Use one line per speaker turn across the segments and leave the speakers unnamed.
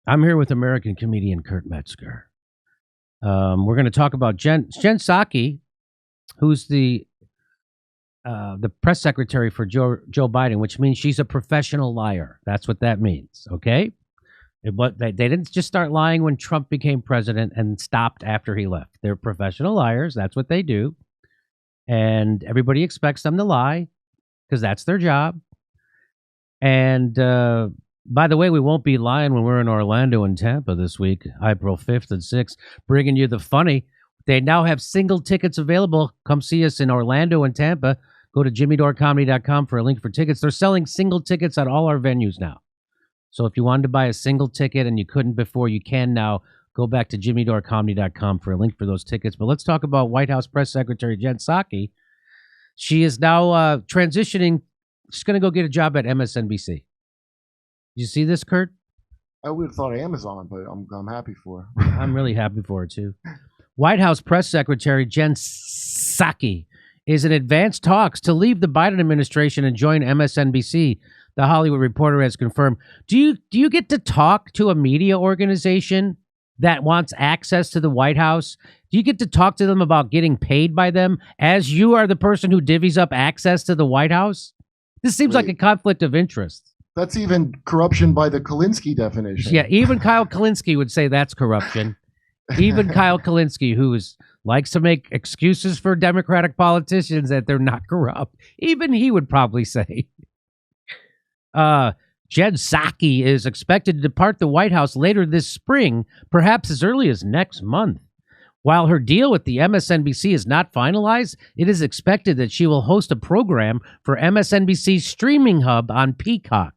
I'm here with American comedian Kurt Metzger. We're going to talk about Jensaki, who's the press secretary for Joe Biden, which means she's a professional liar. That's what that means, okay? But they didn't just start lying when Trump became president and stopped after he left. They're professional liars. That's what they do. And everybody expects them to lie because that's their job. And by the way, we won't be lying when we're in Orlando and Tampa this week, April 5th and 6th, bringing you the funny. They now have single tickets available. Come see us in Orlando and Tampa. Go to jimmydorcomedy.com for a link for tickets. They're selling single tickets at all our venues now. So if you wanted to buy a single ticket and you couldn't before, you can now. Go back to jimmydorcomedy.com for a link for those tickets. But let's talk about White House Press Secretary Jensaki. She is now transitioning. She's going to go get a job at MSNBC. You see this, Kurt?
I would have thought Amazon, but I'm happy for
her. I'm really happy for her, too. White House Press Secretary Jensaki is in advanced talks to leave the Biden administration and join MSNBC. The Hollywood Reporter has confirmed. Do you get to talk to a media organization that wants access to the White House? Do you get to talk to them about getting paid by them as you are the person who divvies up access to the White House? This seems like a conflict of interest.
That's even corruption by the Kalinske definition.
Yeah, even Kyle Kalinske would say that's corruption. Even Kyle Kalinske, who likes to make excuses for Democratic politicians that they're not corrupt, even he would probably say. Jensaki is expected to depart the White House later this spring, perhaps as early as next month. While her deal with the MSNBC is not finalized, it is expected that she will host a program for MSNBC's streaming hub on Peacock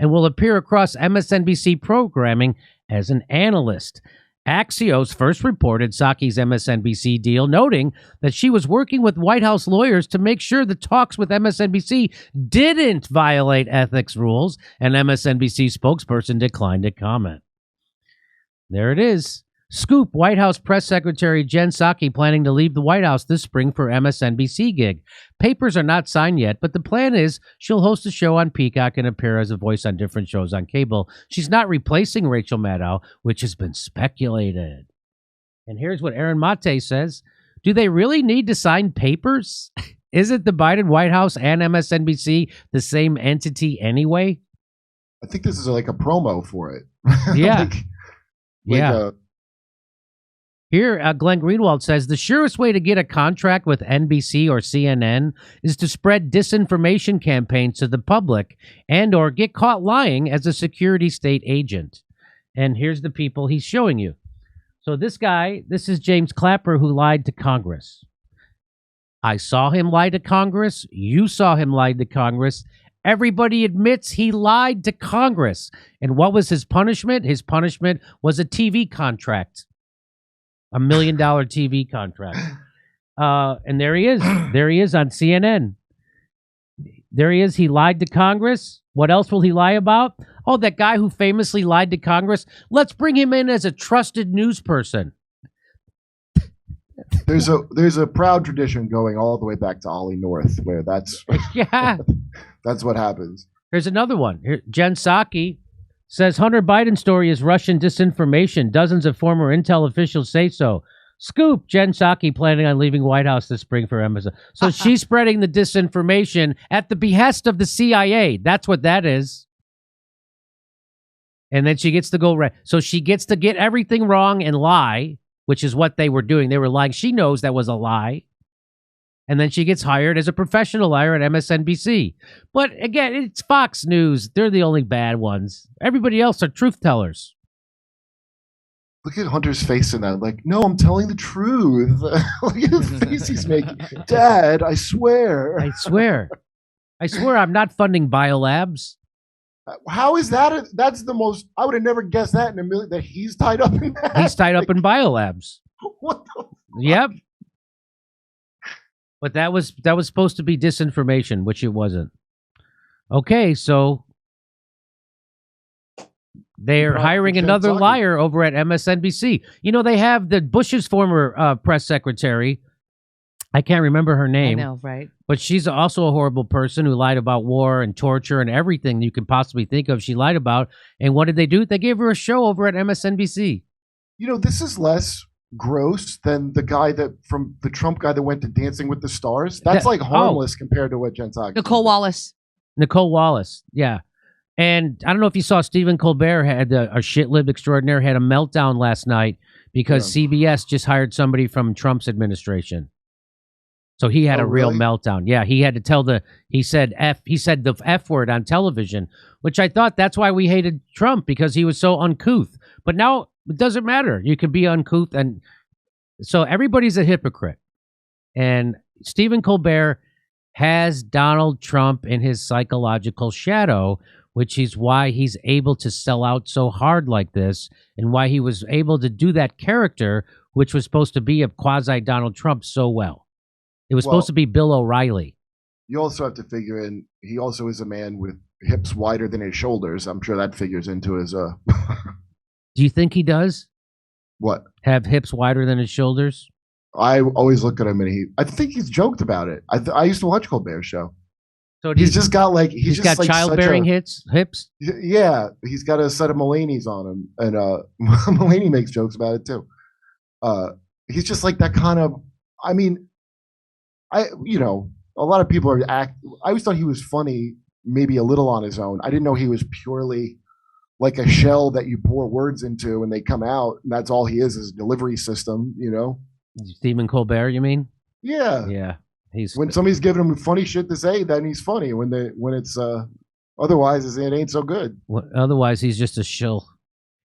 and will appear across MSNBC programming as an analyst. Axios first reported Saki's MSNBC deal, noting that she was working with White House lawyers to make sure the talks with MSNBC didn't violate ethics rules. An MSNBC spokesperson declined to comment. There it is. Scoop: White House Press Secretary Jensaki planning to leave the White House this spring for MSNBC gig. Papers are not signed yet, but the plan is she'll host a show on Peacock and appear as a voice on different shows on cable. She's not replacing Rachel Maddow, which has been speculated. And here's what Aaron Mate says. Do they really need to sign papers? Isn't the Biden White House and MSNBC the same entity anyway?
I think this is like a promo for it.
Yeah. Here, Glenn Greenwald says, the surest way to get a contract with NBC or CNN is to spread disinformation campaigns to the public and or get caught lying as a security state agent. And here's the people he's showing you. So this is James Clapper, who lied to Congress. I saw him lie to Congress. You saw him lie to Congress. Everybody admits he lied to Congress. And what was his punishment? His punishment was a TV contract. $1 million TV contract. And there he is. There he is on CNN. There he is. He lied to Congress. What else will he lie about? Oh, that guy who famously lied to Congress. Let's bring him in as a trusted news person.
There's a proud tradition going all the way back to Ollie North, where that's that's what happens.
Here's another one. Here, Jensaki says Hunter Biden story is Russian disinformation. Dozens of former intel officials say so. Scoop: Jensaki planning on leaving White House this spring for Amazon. So she's spreading the disinformation at the behest of the CIA. That's what that is. And then she gets to go right. So she gets to get everything wrong and lie, which is what they were doing. They were lying. She knows that was a lie. And then she gets hired as a professional liar at MSNBC. But again, it's Fox News. They're the only bad ones. Everybody else are truth tellers.
Look at Hunter's face in that. Like, no, I'm telling the truth. Look at the face he's making. Dad, I swear.
I swear I'm not funding biolabs.
How is that? That's the most, I would have never guessed that in a million, that he's tied up in that.
He's tied up in biolabs.
What the fuck?
Yep. But that was supposed to be disinformation, which it wasn't. Okay, so they're hiring another liar over at MSNBC. You know, they have the Bush's former press secretary I can't remember her
I
name.
know, right?
But she's also a horrible person who lied about war and torture and everything you can possibly think of. She lied about. And what did they do? They gave her a show over at MSNBC.
You know, this is less gross than the guy from the Trump guy that went to Dancing with the Stars. That's like harmless compared to what Jensaki.
Nicole Wallace.
Nicole Wallace, yeah. And I don't know if you saw Stephen Colbert had a shit-lived extraordinaire had a meltdown last night because CBS just hired somebody from Trump's administration. So he had a real meltdown. Yeah, he had to tell he said the F word on television, which I thought that's why we hated Trump, because he was so uncouth. But now it doesn't matter. You can be uncouth. And so everybody's a hypocrite. And Stephen Colbert has Donald Trump in his psychological shadow, which is why he's able to sell out so hard like this, and why he was able to do that character, which was supposed to be a quasi-Donald Trump, so well. It was supposed to be Bill O'Reilly.
You also have to figure in, he also is a man with hips wider than his shoulders. I'm sure that figures into his...
Do you think he does?
What?
Have hips wider than his shoulders?
I always look at him and I think he's joked about it. I used to watch Colbert's show.
So
he's just got like... He's
got like childbearing hips?
Yeah. He's got a set of Mulaney's on him. And Mulaney makes jokes about it too. He's just like that kind of... I mean... a lot of people I always thought he was funny, maybe a little on his own. I didn't know he was purely like a shell that you pour words into and they come out, and that's all he is a delivery system,
Stephen Colbert, you mean?
Yeah.
Yeah.
When somebody's giving him funny shit to say, then he's funny. When it's otherwise it ain't so good.
Otherwise he's just a shill.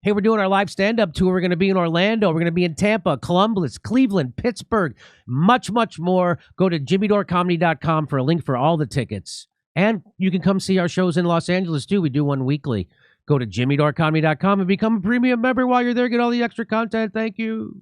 Hey, we're doing our live stand-up tour. We're going to be in Orlando. We're going to be in Tampa, Columbus, Cleveland, Pittsburgh, much, much more. Go to jimmydorecomedy.com for a link for all the tickets. And you can come see our shows in Los Angeles, too. We do one weekly. Go to jimmydorecomedy.com and become a premium member while you're there. Get all the extra content. Thank you.